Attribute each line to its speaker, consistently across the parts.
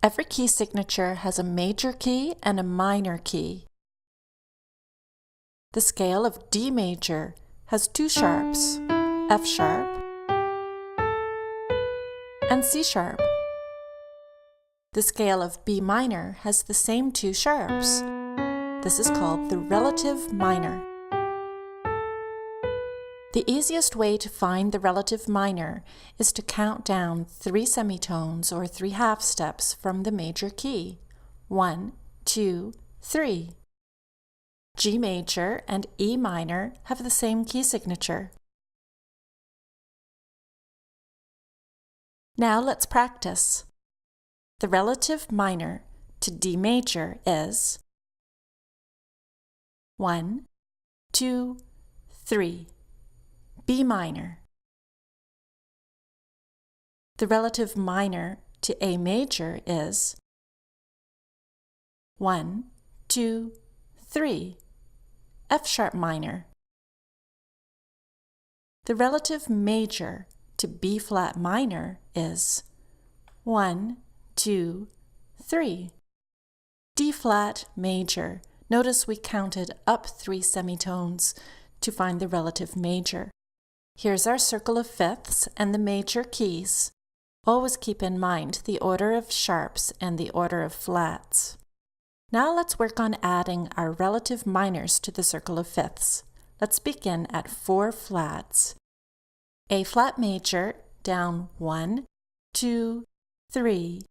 Speaker 1: Every key signature has a major key and a minor key. The scale of D major has two sharps, F sharp and C sharp. The scale of B minor has the same two sharps. This is called the relative minor. The easiest way to find the relative minor is to count down 3 semitones or 3 half steps from the major key. 1, 2, 3. G major and E minor have the same key signature. Now let's practice. The relative minor to D major is 1, 2, 3. B minor. The relative minor to A major is 1, 2, 3. F sharp minor. The relative major to B flat minor is 1, 2, 3. D flat major. Notice we counted up 3 semitones to find the relative major. Here's our circle of fifths and the major keys. Always keep in mind the order of sharps and the order of flats. Now let's work on adding our relative minors to the circle of fifths. Let's begin at 4 flats. A flat major down 1, 2, 3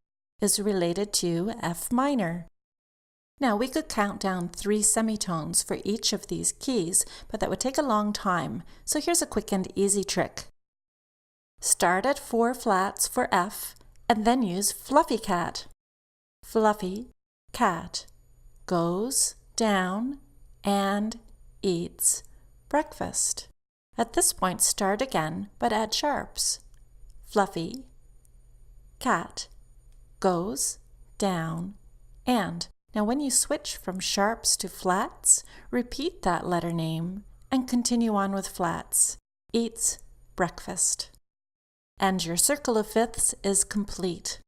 Speaker 1: is related to F minor. Now we could count down 3 semitones for each of these keys, but that would take a long time, so here's a quick and easy trick. Start at 4 flats for F and then use fluffy cat. Fluffy cat goes down and eats breakfast. At this point, start again, but add sharps. Fluffy cat goes down and. Now when you switch from sharps to flats, repeat that letter name and continue on with flats. Eats breakfast. And your circle of fifths is complete.